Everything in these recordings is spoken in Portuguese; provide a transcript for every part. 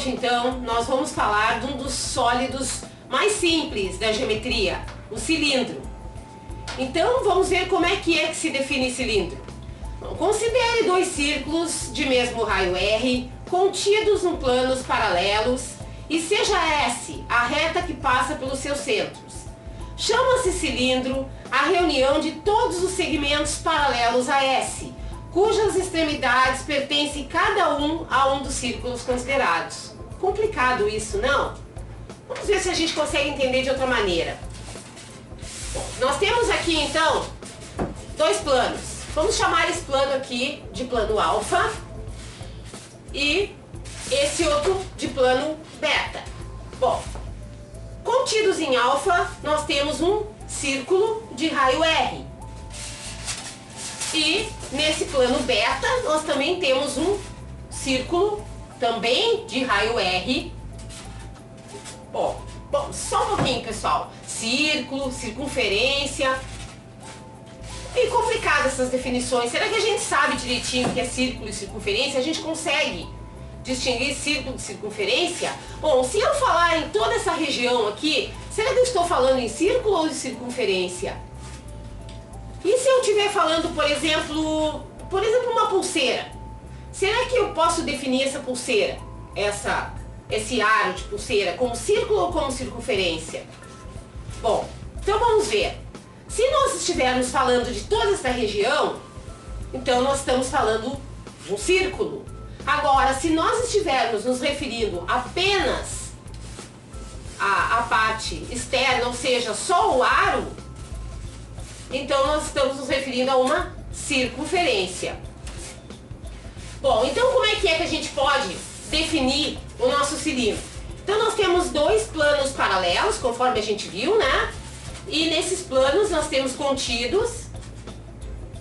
hoje, então, nós vamos falar de um dos sólidos mais simples da geometria, o cilindro. Então, vamos ver como é que se define cilindro. Bom, considere dois círculos de mesmo raio R, contidos em planos paralelos, e seja S a reta que passa pelos seus centros. Chama-se cilindro a reunião de todos os segmentos paralelos a S, cujas extremidades pertencem cada um a um dos círculos considerados. Complicado isso, não? Vamos ver se a gente consegue entender de outra maneira. Bom, nós temos aqui então dois planos. Vamos chamar esse plano aqui de plano alfa e esse outro de plano beta. Bom, contidos em alfa, nós temos um círculo de raio R. E nesse plano beta, nós também temos um círculo também de raio R. Bom, só um pouquinho, pessoal. Círculo, circunferência. É complicado essas definições. Será que a gente sabe direitinho o que é círculo e circunferência? A gente consegue distinguir círculo de circunferência? Bom, se eu falar em toda essa região aqui, será que eu estou falando em círculo ou de circunferência? E se eu estiver falando, por exemplo, uma pulseira? Será que eu posso definir essa pulseira, esse aro de pulseira, como círculo ou como circunferência? Bom, então vamos ver. Se nós estivermos falando de toda essa região, então nós estamos falando de um círculo. Agora, se nós estivermos nos referindo apenas à parte externa, ou seja, só o aro, então nós estamos nos referindo a uma circunferência. Bom, então como é que a gente pode definir o nosso cilindro? Então nós temos dois planos paralelos, conforme a gente viu, né? E nesses planos nós temos contidos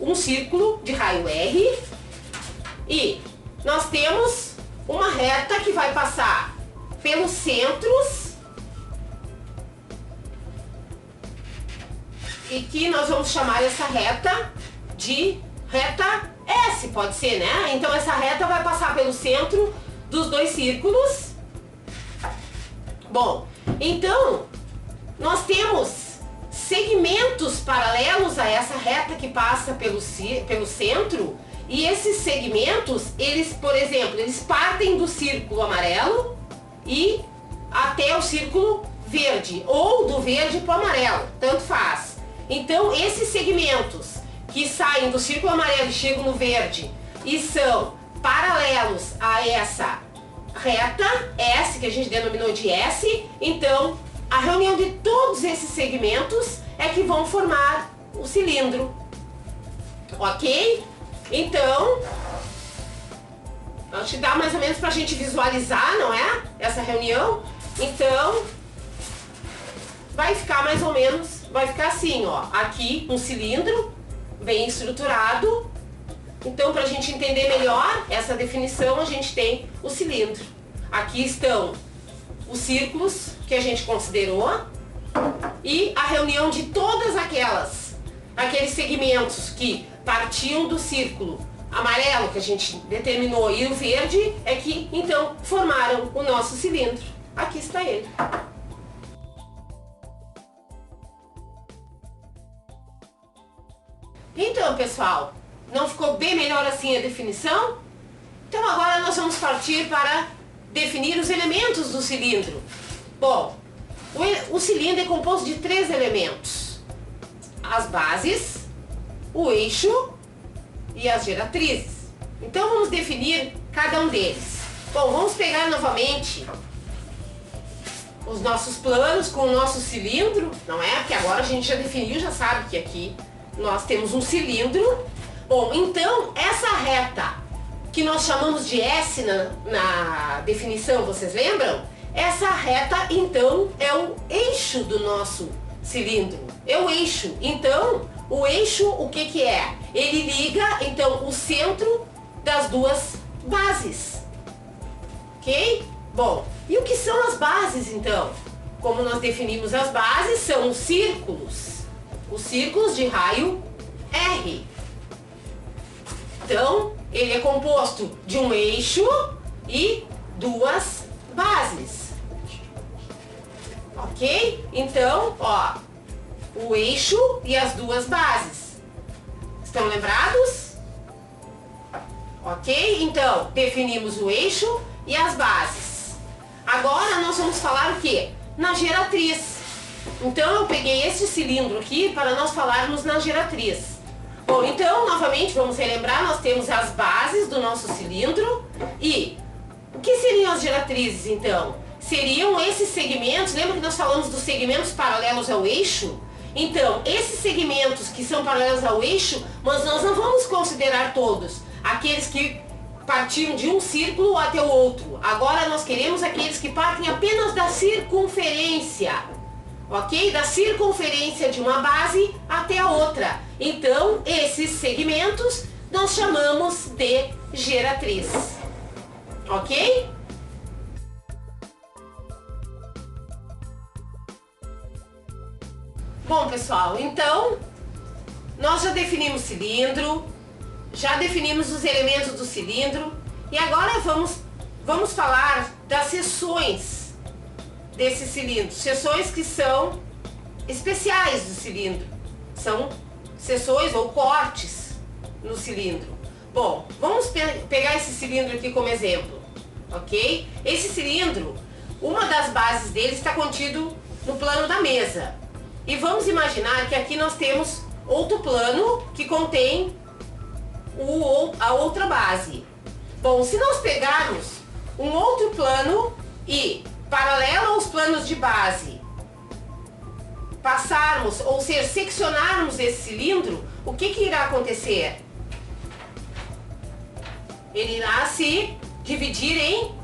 um círculo de raio R e nós temos uma reta que vai passar pelos centros e que nós vamos chamar essa reta de reta S, pode ser, né? Então essa reta vai passar pelo centro dos dois círculos. Bom, então nós temos segmentos paralelos a essa reta que passa pelo centro, e esses segmentos, eles, por exemplo, eles partem do círculo amarelo e até o círculo verde, ou do verde para o amarelo, tanto faz. Então esses segmentos que saem do círculo amarelo e chegam no verde e são paralelos a essa reta S, que a gente denominou de S, então a reunião de todos esses segmentos é que vão formar o cilindro, ok? Então, acho que dá mais ou menos para a gente visualizar, não é? Essa reunião. Então, vai ficar mais ou menos, vai ficar assim, ó. Aqui um cilindro bem estruturado. Então, para a gente entender melhor essa definição, a gente tem o cilindro. Aqui estão os círculos que a gente considerou e a reunião de todas aqueles segmentos que partiam do círculo amarelo que a gente determinou e o verde é que então formaram o nosso cilindro. Aqui está ele. Então, pessoal, não ficou bem melhor assim a definição? Então agora nós vamos partir para definir os elementos do cilindro. Bom, o cilindro é composto de três elementos: as bases, o eixo e as geratrizes. Então vamos definir cada um deles. Bom, vamos pegar novamente os nossos planos com o nosso cilindro, não é? Porque agora a gente já definiu, já sabe que aqui nós temos um cilindro. Bom, então essa reta que nós chamamos de S na definição, vocês lembram? Essa reta então é o eixo do nosso cilindro, é o eixo. Então o eixo, o que é? Ele liga então o centro das duas bases, ok? Bom, e o que são as bases então? Como nós definimos as bases, são os círculos de raio R. Então ele é composto de um eixo e duas bases. Ok? Então, ó, o eixo e as duas bases. Estão lembrados? Ok? Então, definimos o eixo e as bases. Agora nós vamos falar o quê? Na geratriz. Então, eu peguei este cilindro aqui para nós falarmos na geratriz. Bom, então, novamente, vamos relembrar, nós temos as bases do nosso cilindro e o que seriam as geratrizes, então? Seriam esses segmentos, lembra que nós falamos dos segmentos paralelos ao eixo? Então, esses segmentos que são paralelos ao eixo, mas nós não vamos considerar todos, aqueles que partiam de um círculo até o outro. Agora nós queremos aqueles que partem apenas da circunferência, ok? Da circunferência de uma base até a outra. Então, esses segmentos nós chamamos de geratriz, ok? Bom, pessoal, então, nós já definimos o cilindro, já definimos os elementos do cilindro e agora vamos falar das seções desse cilindro. Seções que são especiais do cilindro, são seções ou cortes no cilindro. Bom, vamos pegar esse cilindro aqui como exemplo, ok? Esse cilindro, uma das bases dele está contido no plano da mesa. E vamos imaginar que aqui nós temos outro plano que contém a outra base. Bom, se nós pegarmos um outro plano e, paralelo aos planos de base, passarmos, ou seja, seccionarmos esse cilindro, o que irá acontecer? Ele irá se dividir em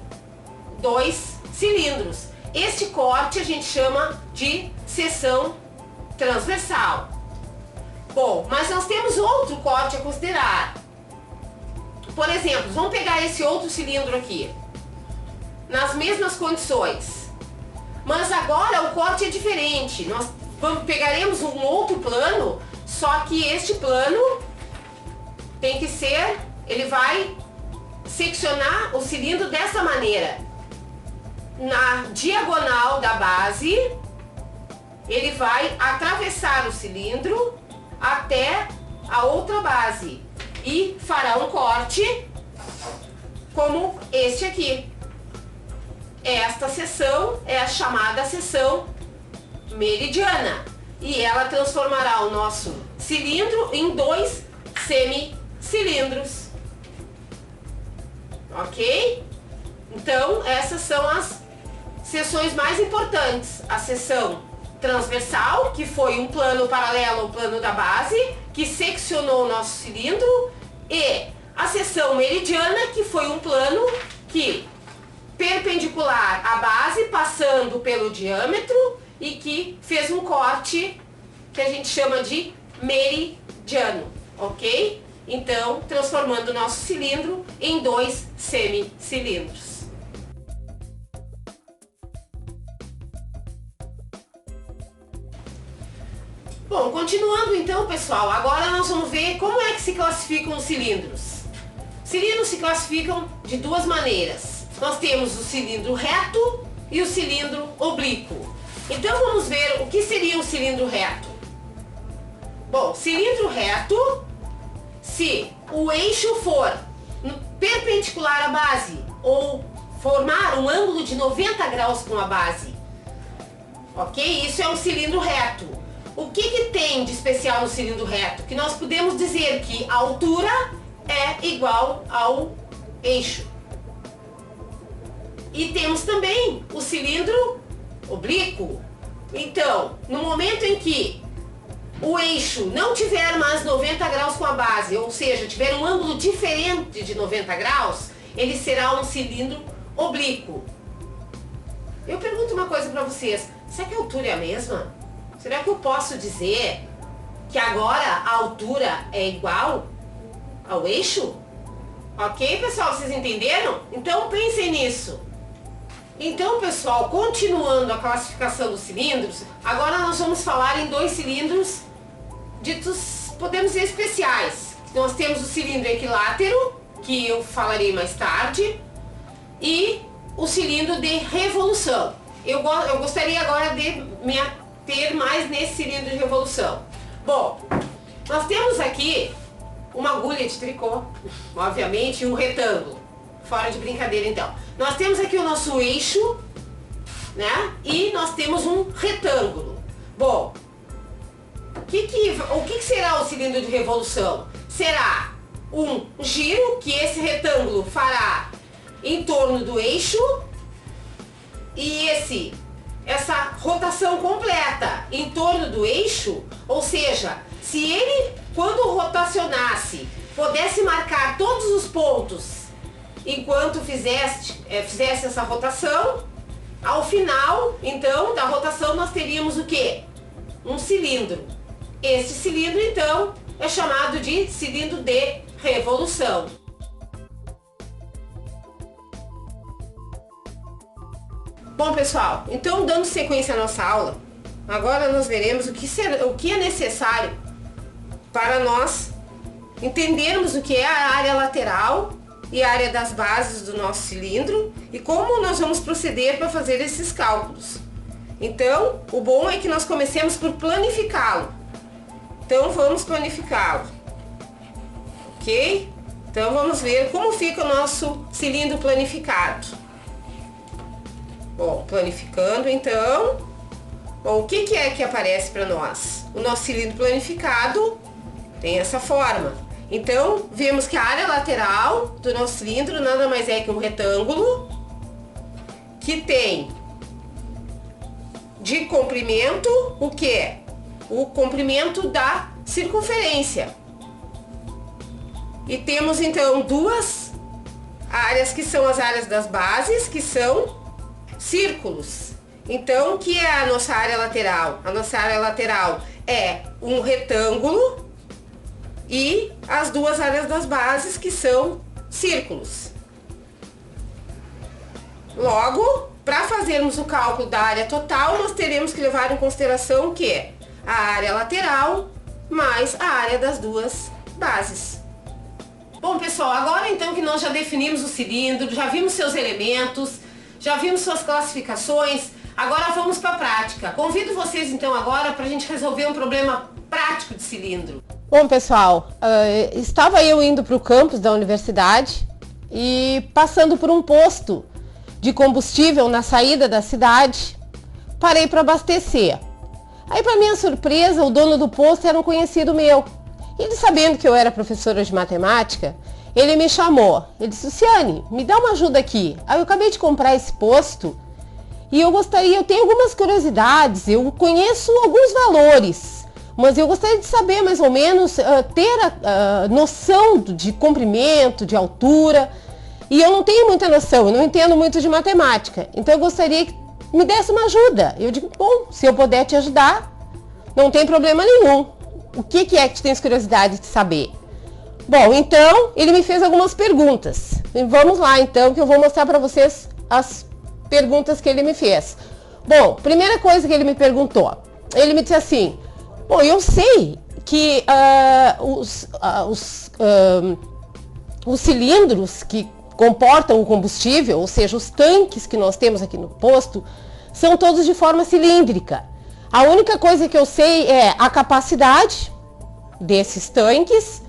dois cilindros. Este corte a gente chama de seção transversal. Bom, mas nós temos outro corte a considerar. Por exemplo, vamos pegar esse outro cilindro aqui, nas mesmas condições, mas agora o corte é diferente. Nós pegaremos um outro plano, só que este plano tem que ser, ele vai seccionar o cilindro dessa maneira. Na diagonal da base, ele vai atravessar o cilindro até a outra base e fará um corte como este aqui. Esta seção é a chamada seção meridiana e ela transformará o nosso cilindro em dois semicilindros. Ok? Então, essas são as seções mais importantes. A seção transversal, que foi um plano paralelo ao plano da base, que seccionou o nosso cilindro, e a seção meridiana, que foi um plano que perpendicular à base, passando pelo diâmetro, e que fez um corte que a gente chama de meridiano, ok? Então, transformando o nosso cilindro em dois semicilindros. Bom, continuando então, pessoal, agora nós vamos ver como é que se classificam os cilindros. Cilindros se classificam de duas maneiras. Nós temos o cilindro reto e o cilindro oblíquo. Então vamos ver o que seria um cilindro reto. Bom, cilindro reto, se o eixo for perpendicular à base ou formar um ângulo de 90 graus com a base, ok? Isso é um cilindro reto. O que tem de especial no cilindro reto? Que nós podemos dizer que a altura é igual ao eixo. E temos também o cilindro oblíquo. Então, no momento em que o eixo não tiver mais 90 graus com a base, ou seja, tiver um ângulo diferente de 90 graus, ele será um cilindro oblíquo. Eu pergunto uma coisa para vocês, será que a altura é a mesma? Será que eu posso dizer que agora a altura é igual ao eixo? Ok, pessoal? Vocês entenderam? Então pensem nisso. Então, pessoal, continuando a classificação dos cilindros, agora nós vamos falar em dois cilindros ditos, podemos dizer, especiais. Nós temos o cilindro equilátero, que eu falarei mais tarde, e o cilindro de revolução. Eu gostaria agora de me ater mais nesse cilindro de revolução. Bom, nós temos aqui uma agulha de tricô, obviamente, e um retângulo. Fora de brincadeira, então. Nós temos aqui o nosso eixo, né? E nós temos um retângulo. Bom, o que será o cilindro de revolução? Será um giro que esse retângulo fará em torno do eixo e essa rotação completa em torno do eixo, ou seja, se ele, quando rotacionasse, pudesse marcar todos os pontos enquanto fizesse essa rotação, ao final, então, da rotação nós teríamos o quê? Um cilindro. Este cilindro, então, é chamado de cilindro de revolução. Bom, pessoal, então, dando sequência à nossa aula, agora nós veremos o que é necessário para nós entendermos o que é a área lateral e a área das bases do nosso cilindro e como nós vamos proceder para fazer esses cálculos. Então, o bom é que nós comecemos por planificá-lo. Então, vamos planificá-lo, ok? Então, vamos ver como fica o nosso cilindro planificado. Bom, planificando, então, bom, o que é que aparece para nós? O nosso cilindro planificado tem essa forma. Então, vemos que a área lateral do nosso cilindro nada mais é que um retângulo que tem de comprimento o que? O comprimento da circunferência. E temos então duas áreas que são as áreas das bases, que são círculos. Então, o que é a nossa área lateral? A nossa área lateral é um retângulo e as duas áreas das bases, que são círculos. Logo, para fazermos o cálculo da área total, nós teremos que levar em consideração o que? A área lateral mais a área das duas bases. Bom, pessoal, agora então que nós já definimos o cilindro, já vimos seus elementos, já vimos suas classificações, agora vamos para a prática. Convido vocês então agora para a gente resolver um problema prático de cilindro. Bom, pessoal, estava eu indo para o campus da universidade e passando por um posto de combustível na saída da cidade, parei para abastecer. Aí, para minha surpresa, o dono do posto era um conhecido meu. Ele, sabendo que eu era professora de matemática, ele me chamou. Ele disse: Luciane, me dá uma ajuda aqui. Aí eu acabei de comprar esse posto e eu tenho algumas curiosidades, eu conheço alguns valores, mas eu gostaria de saber mais ou menos, ter a noção de comprimento, de altura, e eu não tenho muita noção, eu não entendo muito de matemática, então eu gostaria que me desse uma ajuda. Eu digo: bom, se eu puder te ajudar, não tem problema nenhum. O que é que tu tens curiosidade de saber? Bom, então ele me fez algumas perguntas. Vamos lá então, que eu vou mostrar para vocês as perguntas que ele me fez. Bom, primeira coisa que ele me perguntou, ele me disse assim: bom, eu sei que os cilindros que comportam o combustível, ou seja, os tanques que nós temos aqui no posto, são todos de forma cilíndrica. A única coisa que eu sei é a capacidade desses tanques,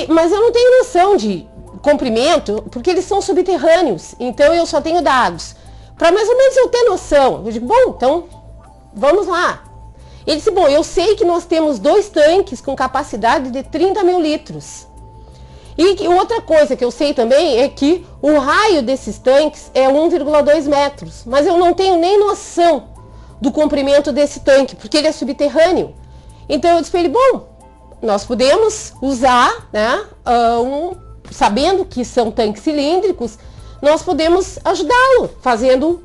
mas eu não tenho noção de comprimento, porque eles são subterrâneos, então eu só tenho dados. Para mais ou menos eu ter noção, eu digo: bom, então vamos lá. Ele disse: bom, eu sei que nós temos 2 tanques com capacidade de 30 mil litros. E outra coisa que eu sei também é que o raio desses tanques é 1,2 metros, mas eu não tenho nem noção do comprimento desse tanque, porque ele é subterrâneo. Então eu disse para ele: bom, nós podemos usar, né, sabendo que são tanques cilíndricos, nós podemos ajudá-lo, fazendo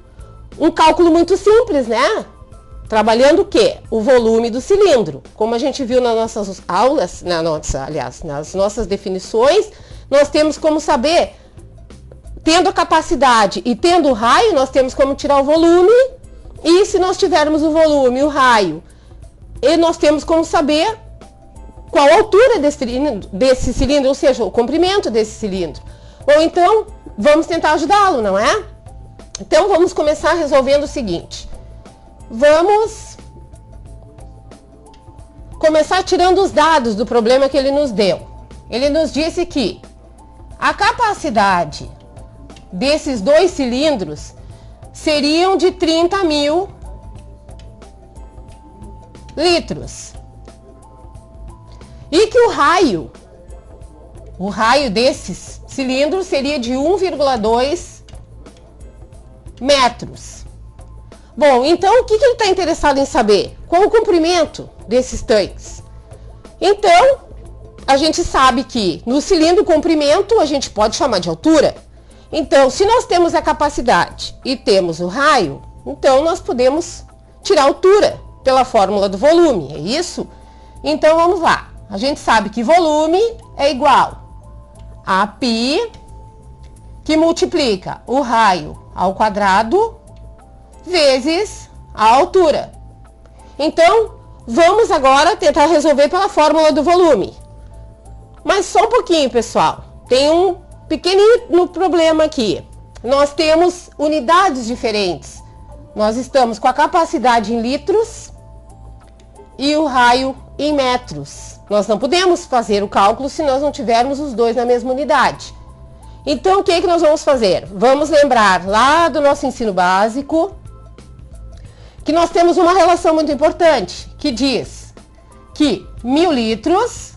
um cálculo muito simples, né? Trabalhando o quê? O volume do cilindro. Como a gente viu nas nossas aulas, nas nossas definições, nós temos como saber, tendo a capacidade e tendo o raio, nós temos como tirar o volume, e se nós tivermos o volume e o raio, e nós temos como saber qual a altura desse cilindro, ou seja, o comprimento desse cilindro. Ou então, vamos tentar ajudá-lo, não é? Então, vamos começar resolvendo o seguinte. Vamos começar tirando os dados do problema que ele nos deu. Ele nos disse que a capacidade desses dois cilindros seriam de 30.000 litros. E que o raio desses cilindros seria de 1,2 metros. Bom, então o que ele está interessado em saber? Qual o comprimento desses tanques? Então, a gente sabe que no cilindro comprimento a gente pode chamar de altura. Então, se nós temos a capacidade e temos o raio, então nós podemos tirar a altura pela fórmula do volume, é isso? Então, vamos lá. A gente sabe que volume é igual a π, que multiplica o raio ao quadrado, vezes a altura. Então, vamos agora tentar resolver pela fórmula do volume. Mas só um pouquinho, pessoal. Tem um pequenino problema aqui. Nós temos unidades diferentes. Nós estamos com a capacidade em litros e o raio em metros. Nós não podemos fazer o cálculo se nós não tivermos os dois na mesma unidade. Então, o que nós vamos fazer? Vamos lembrar lá do nosso ensino básico que nós temos uma relação muito importante, que diz que 1.000 litros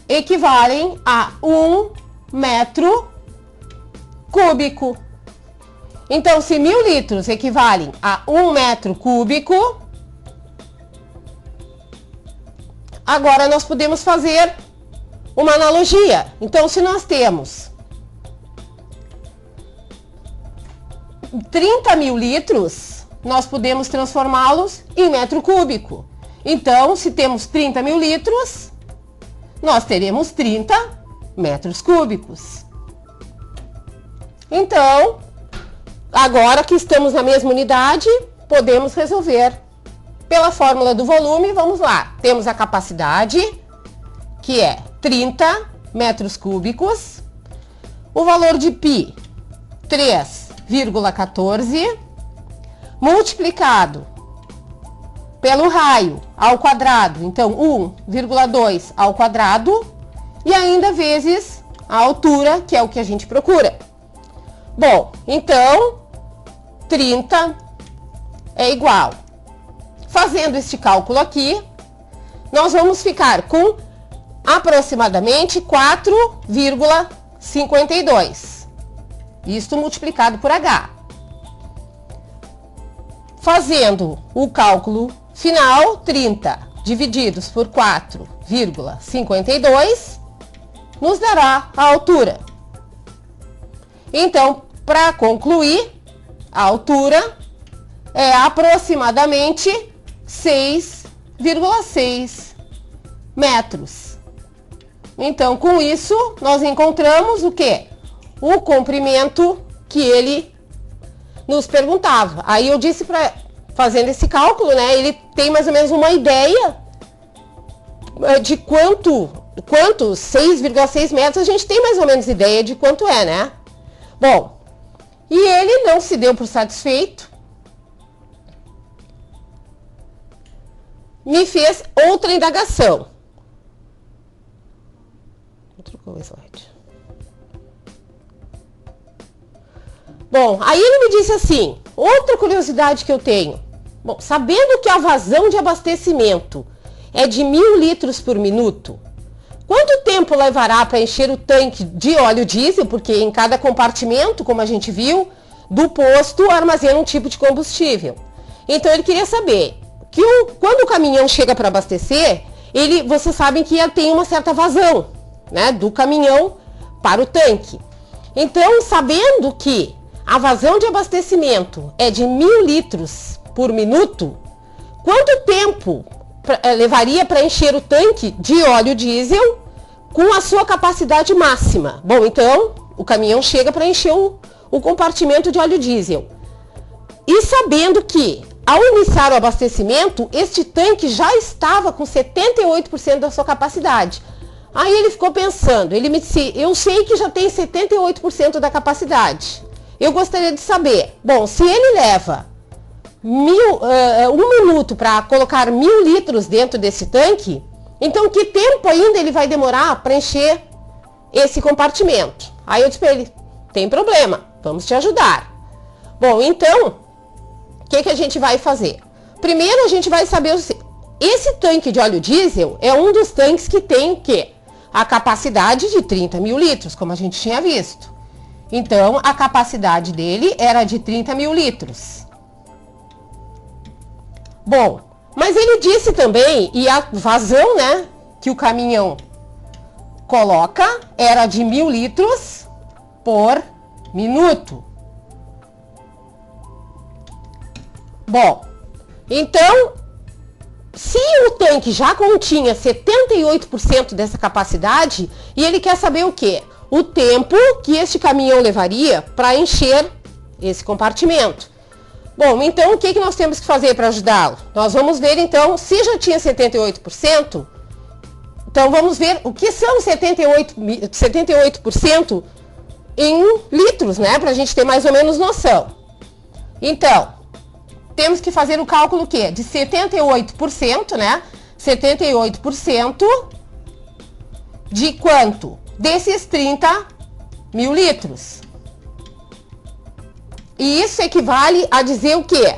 equivalem a 1 metro cúbico. Então, se 1.000 litros equivalem a 1 metro cúbico, agora nós podemos fazer uma analogia. Então, se nós temos 30.000 litros, nós podemos transformá-los em metro cúbico. Então, se temos 30.000 litros, nós teremos 30 metros cúbicos. Então, agora que estamos na mesma unidade, podemos resolver pela fórmula do volume. Vamos lá. Temos a capacidade, que é 30 metros cúbicos. O valor de π, 3,14, multiplicado pelo raio ao quadrado, então 1,2 ao quadrado, e ainda vezes a altura, que é o que a gente procura. Bom, então 30 é igual. Fazendo este cálculo aqui, nós vamos ficar com aproximadamente 4,52. Isto multiplicado por H. Fazendo o cálculo final, 30 divididos por 4,52 nos dará a altura. Então, para concluir, a altura é aproximadamente 6,6 metros. Então, com isso, nós encontramos o quê? O comprimento que ele nos perguntava. Aí eu disse para fazendo esse cálculo, né? Ele tem mais ou menos uma ideia de quanto 6,6 metros, a gente tem mais ou menos ideia de quanto é, né? Bom, e ele não se deu por satisfeito. Me fez outra indagação. Vou trocar o slide. Bom, aí ele me disse assim, outra curiosidade que eu tenho. Bom, sabendo que a vazão de abastecimento é de 1.000 litros por minuto, quanto tempo levará para encher o tanque de óleo diesel? Porque em cada compartimento, como a gente viu, do posto armazena um tipo de combustível. Então ele queria saber que quando o caminhão chega para abastecer, vocês sabem que tem uma certa vazão, né, do caminhão para o tanque. Então, sabendo que a vazão de abastecimento é de 1.000 litros por minuto, quanto tempo levaria para encher o tanque de óleo diesel com a sua capacidade máxima? Bom, então, o caminhão chega para encher o compartimento de óleo diesel. E sabendo que, ao iniciar o abastecimento, este tanque já estava com 78% da sua capacidade. Aí ele ficou pensando, ele me disse, eu sei que já tem 78% da capacidade. Eu gostaria de saber, bom, se ele leva 1 minuto para colocar 1000 litros dentro desse tanque, então que tempo ainda ele vai demorar para encher esse compartimento? Aí eu disse para ele, tem problema, vamos te ajudar. Bom, então, o que a gente vai fazer? Primeiro a gente vai saber, esse tanque de óleo diesel é um dos tanques que tem o quê? A capacidade de 30 mil litros, como a gente tinha visto. Então, a capacidade dele era de 30 mil litros. Bom, mas ele disse também, e a vazão, né, que o caminhão coloca era de 1000 litros por minuto. Bom, então, se o tanque já continha 78% dessa capacidade, e ele quer saber o quê? O tempo que este caminhão levaria para encher esse compartimento. Bom, então o que nós temos que fazer para ajudá-lo? Nós vamos ver então, se já tinha 78%, então vamos ver o que são 78% em litros, né? Para a gente ter mais ou menos noção. Então, temos que fazer o cálculo que de 78%, né? 78% de quanto? Desses 30 mil litros. E isso equivale a dizer o quê?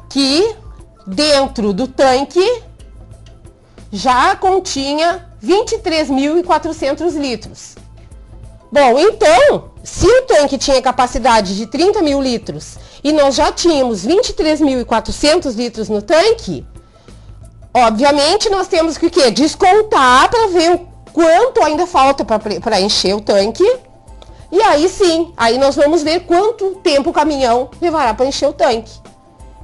Que dentro do tanque já continha 23.400 litros. Bom, então, se o tanque tinha capacidade de 30 mil litros e nós já tínhamos 23.400 litros no tanque, obviamente nós temos que o quê? Descontar para ver o quanto ainda falta para encher o tanque. E aí sim, aí nós vamos ver quanto tempo o caminhão levará para encher o tanque.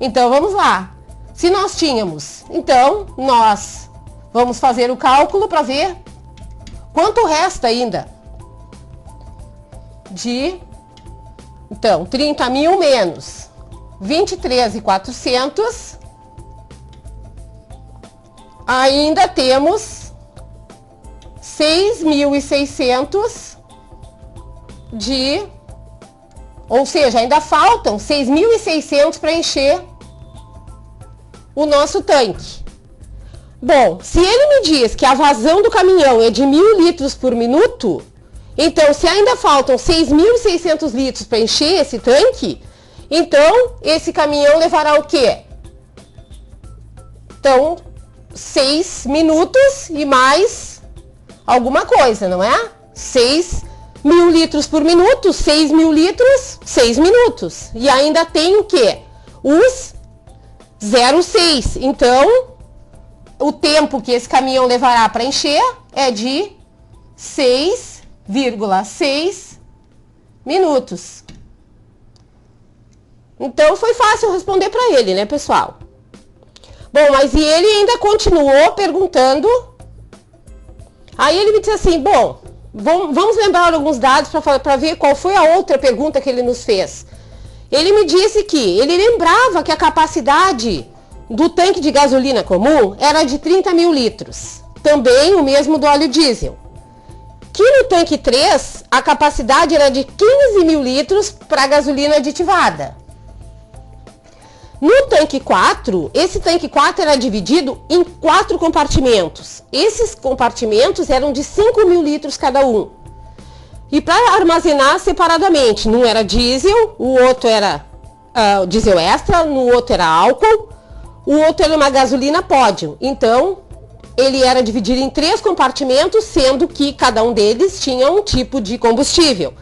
Então vamos lá. Se nós tínhamos, então nós vamos fazer o cálculo para ver quanto resta ainda. Então, 30 mil menos 23.400, ainda temos 6.600 ou seja, ainda faltam 6.600 para encher o nosso tanque. Bom, se ele me diz que a vazão do caminhão é de 1.000 litros por minuto, então se ainda faltam 6.600 litros para encher esse tanque, então esse caminhão levará o quê? Então, 6 minutos e mais alguma coisa, não é? 6.000 litros por minuto, 6.000 litros, 6 minutos. E ainda tem o quê? Os 0,6. Então, o tempo que esse caminhão levará para encher é de 6,6 minutos. Então, foi fácil responder para ele, né, pessoal? Bom, mas e ele ainda continuou perguntando. Aí ele me disse assim, bom, vamos lembrar alguns dados para ver qual foi a outra pergunta que ele nos fez. Ele me disse que ele lembrava que a capacidade do tanque de gasolina comum era de 30 mil litros. Também o mesmo do óleo diesel. Que no tanque 3, a capacidade era de 15 mil litros para gasolina aditivada. No tanque 4, esse tanque 4 era dividido em 4 compartimentos. Esses compartimentos eram de 5 mil litros cada um. E para armazenar separadamente, num era diesel, o outro era diesel extra, no outro era álcool, o outro era uma gasolina pódio. Então, ele era dividido em 3 compartimentos, sendo que cada um deles tinha um tipo de combustível.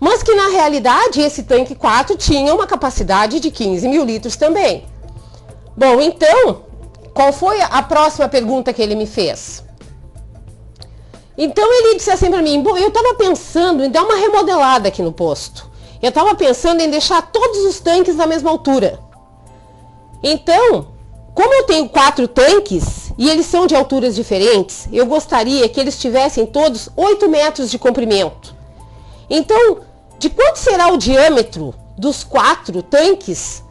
Mas que na realidade esse tanque 4 tinha uma capacidade de 15 mil litros também. Bom, então, qual foi a próxima pergunta que ele me fez? Então ele disse assim para mim, bom, eu estava pensando em dar uma remodelada aqui no posto. Eu estava pensando em deixar todos os tanques na mesma altura. Então, como eu tenho 4 tanques e eles são de alturas diferentes, eu gostaria que eles tivessem todos 8 metros de comprimento. Então, de quanto será o diâmetro dos 4 tanques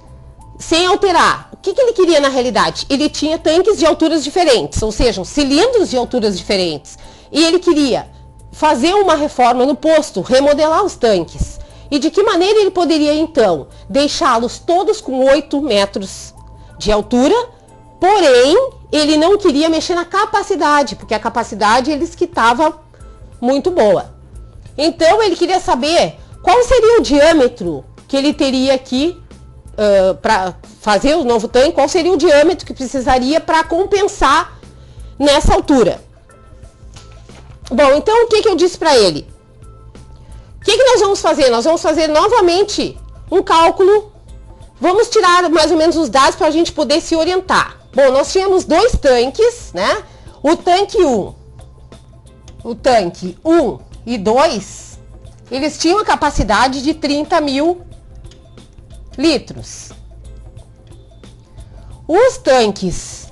sem alterar? O que ele queria na realidade? Ele tinha tanques de alturas diferentes, ou seja, cilindros de alturas diferentes. e ele queria fazer uma reforma no posto, remodelar os tanques. E de que maneira ele poderia, então, deixá-los todos com 8 metros de altura, porém, ele não queria mexer na capacidade, porque a capacidade eles que estava muito boa. Então, ele queria saber qual seria o diâmetro que ele teria aqui para fazer o novo tanque, qual seria o diâmetro que precisaria para compensar nessa altura. Bom, então o que eu disse para ele? O que nós vamos fazer? Nós vamos fazer novamente um cálculo. Vamos tirar mais ou menos os dados para a gente poder se orientar. Bom, nós tínhamos 2 tanques, né? O tanque 1 e 2, eles tinham a capacidade de 30 mil litros. Os tanques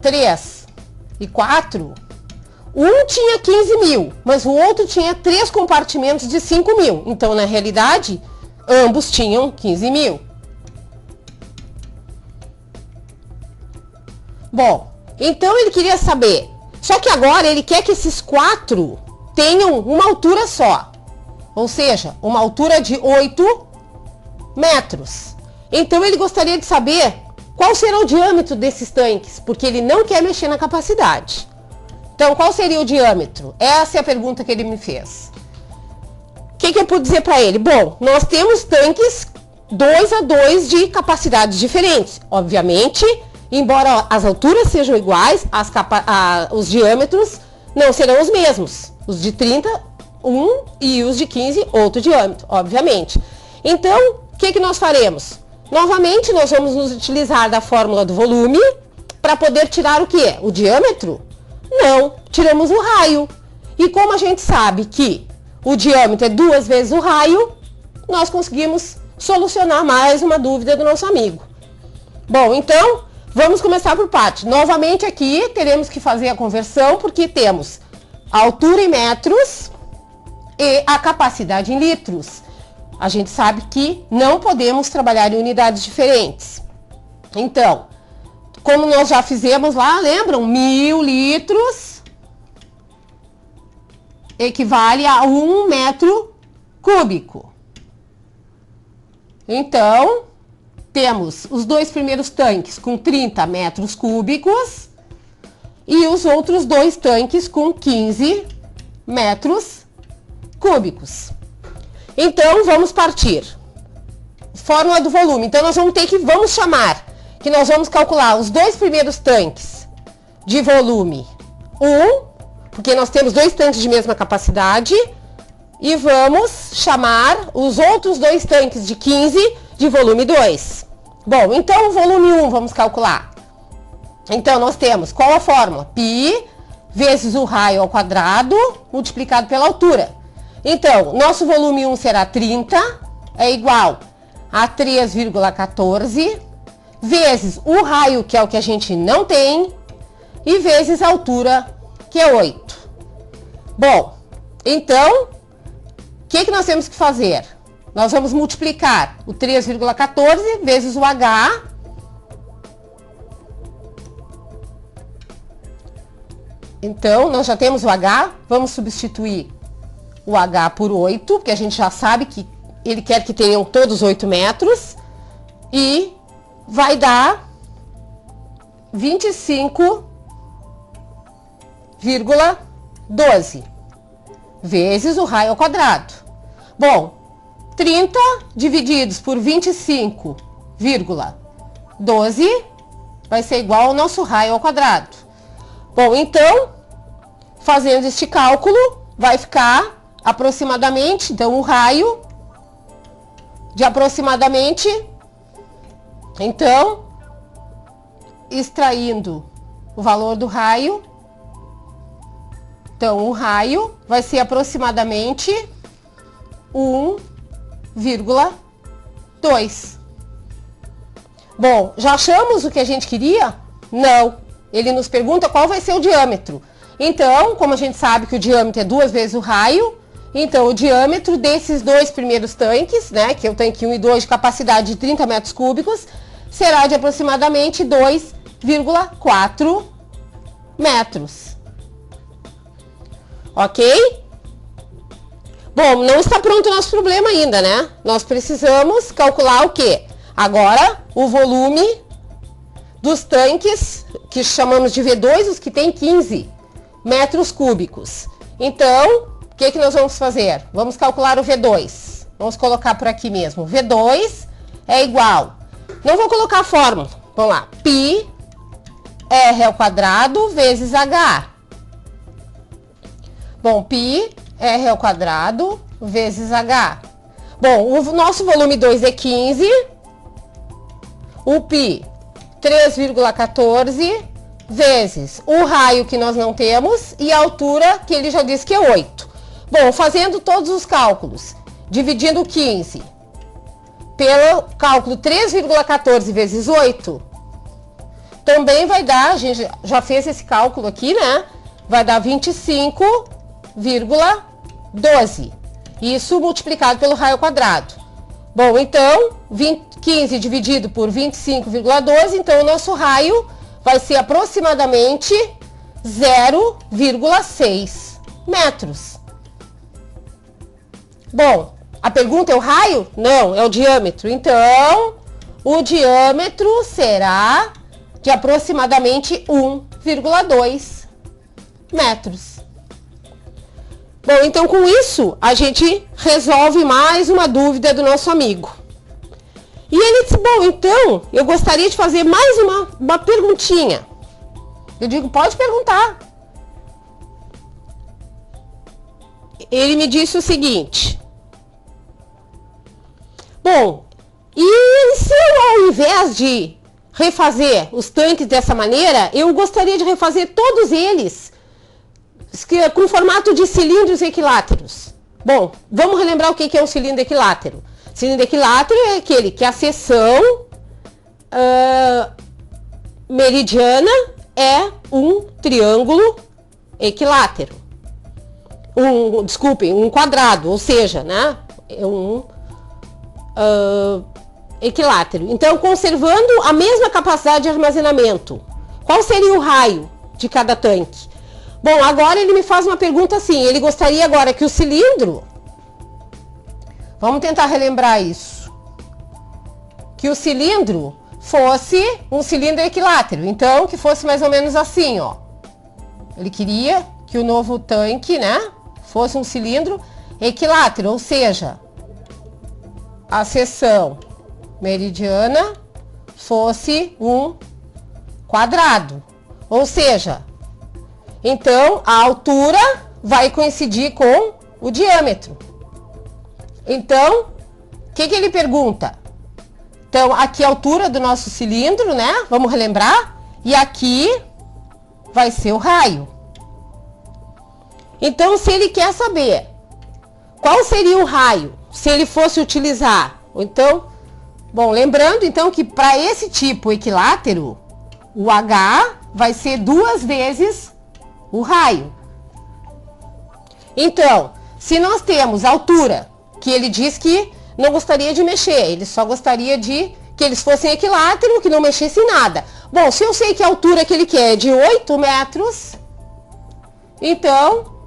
3 e 4, um tinha 15 mil, mas o outro tinha 3 compartimentos de 5 mil. Então, na realidade, ambos tinham 15 mil. Bom, então ele queria saber. Só que agora ele quer que esses 4 tenham uma altura só. Ou seja, uma altura de 8 metros. Então ele gostaria de saber qual será o diâmetro desses tanques, porque ele não quer mexer na capacidade. Então, qual seria o diâmetro? Essa é a pergunta que ele me fez. O que eu pude dizer para ele? Bom, nós temos tanques 2 a 2 de capacidades diferentes. Obviamente, embora as alturas sejam iguais, os diâmetros não serão os mesmos. Os de 30, um, e os de 15, outro diâmetro, obviamente. Então, o que nós faremos? Novamente, nós vamos nos utilizar da fórmula do volume para poder tirar o quê? O diâmetro? Não, tiramos o raio. E como a gente sabe que o diâmetro é 2 vezes o raio, nós conseguimos solucionar mais uma dúvida do nosso amigo. Bom, então, vamos começar por parte. Novamente aqui, teremos que fazer a conversão, porque temos a altura em metros e a capacidade em litros. A gente sabe que não podemos trabalhar em unidades diferentes. Então, como nós já fizemos lá, lembram? 1000 litros equivale a 1 metro cúbico. Então, temos os 2 primeiros tanques com 30 metros cúbicos e os outros 2 tanques com 15 metros cúbicos. Então, vamos partir. Fórmula do volume. Então, nós vamos nós vamos calcular os 2 primeiros tanques de volume 1, porque nós temos 2 tanques de mesma capacidade, e vamos chamar os outros 2 tanques de 15 de volume 2. Bom, então o volume 1 vamos calcular. Então, nós temos qual a fórmula? Π vezes o raio ao quadrado multiplicado pela altura. Então, nosso volume 1 será 30, é igual a 3,14, vezes o raio, que é o que a gente não tem, e vezes a altura, que é 8. Bom, então, o que nós temos que fazer? Nós vamos multiplicar o 3,14 vezes o H. Então, nós já temos o H, vamos substituir o H por 8, porque a gente já sabe que ele quer que tenham todos 8 metros, e vai dar 25,12 vezes o raio ao quadrado. Bom, 30 divididos por 25,12 vai ser igual ao nosso raio ao quadrado. Bom, então, fazendo este cálculo, vai ficar aproximadamente, então o raio de aproximadamente, então, extraindo o valor do raio, então o raio vai ser aproximadamente 1,2. Bom, já achamos o que a gente queria? Não. Ele nos pergunta qual vai ser o diâmetro. Então, como a gente sabe que o diâmetro é 2 vezes o raio, Então, o diâmetro desses dois primeiros tanques, né, que é o tanque 1 e 2 de capacidade de 30 metros cúbicos, será de aproximadamente 2,4 metros. Ok? Bom, não está pronto o nosso problema ainda, né? Nós precisamos calcular o quê? Agora, o volume dos tanques, que chamamos de V2, os que tem 15 metros cúbicos. Então, o que nós vamos fazer? Vamos calcular o V2. Vamos colocar por aqui mesmo. V2 é igual. Não vou colocar a fórmula. Vamos lá. Π R ao quadrado vezes H. Bom, π R ao quadrado vezes H. Bom, o nosso volume 2 é 15. O π 3,14 vezes o raio que nós não temos e a altura que ele já disse que é 8. Bom, fazendo todos os cálculos, dividindo 15 pelo cálculo 3,14 vezes 8, também vai dar, a gente já fez esse cálculo aqui, né? Vai dar 25,12. Isso multiplicado pelo raio quadrado. Bom, então, 15 dividido por 25,12, então o nosso raio vai ser aproximadamente 0,6 metros. Bom, a pergunta é o raio? Não, é o diâmetro. Então, o diâmetro será de aproximadamente 1,2 metros. Bom, então com isso, a gente resolve mais uma dúvida do nosso amigo. E ele disse, bom, então, eu gostaria de fazer mais uma perguntinha. Eu digo, pode perguntar. Ele me disse o seguinte. Bom, e se eu, ao invés de refazer os tanques dessa maneira, eu gostaria de refazer todos eles com formato de cilindros equiláteros. Bom, vamos relembrar o que é um cilindro equilátero. Cilindro equilátero é aquele que a seção meridiana é um triângulo equilátero. Um quadrado, ou seja, né? É um equilátero. Então, conservando a mesma capacidade de armazenamento, qual seria o raio de cada tanque? Bom, agora ele me faz uma pergunta assim, ele gostaria agora que o cilindro, vamos tentar relembrar isso, que o cilindro fosse um cilindro equilátero, então que fosse mais ou menos assim, ó. Ele queria que o novo tanque, né, fosse um cilindro equilátero, ou seja, a seção meridiana fosse um quadrado, ou seja, então a altura vai coincidir com o diâmetro. Então, o que ele pergunta? Então, aqui a altura do nosso cilindro, né? Vamos relembrar? E aqui vai ser o raio. Então, se ele quer saber qual seria o raio se ele fosse utilizar, então, bom, lembrando então que para esse tipo equilátero, o H vai ser 2 vezes o raio. Então, se nós temos a altura, que ele diz que não gostaria de mexer, ele só gostaria de que eles fossem equilátero, que não mexessem nada. Bom, se eu sei que a altura que ele quer é de 8 metros, então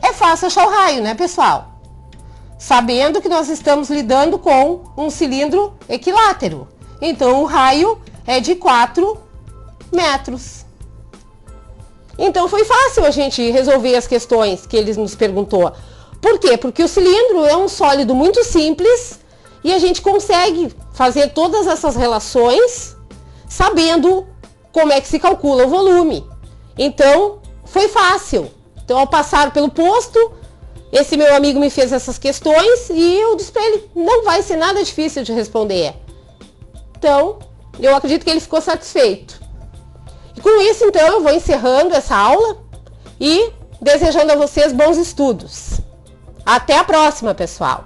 é fácil achar o raio, né, pessoal? Sabendo que nós estamos lidando com um cilindro equilátero. Então, o raio é de 4 metros. Então, foi fácil a gente resolver as questões que ele nos perguntou. Por quê? Porque o cilindro é um sólido muito simples e a gente consegue fazer todas essas relações sabendo como é que se calcula o volume. Então, foi fácil. Então, ao passar pelo posto, esse meu amigo me fez essas questões e eu disse para ele, não vai ser nada difícil de responder. Então, eu acredito que ele ficou satisfeito. E com isso, então, eu vou encerrando essa aula e desejando a vocês bons estudos. Até a próxima, pessoal!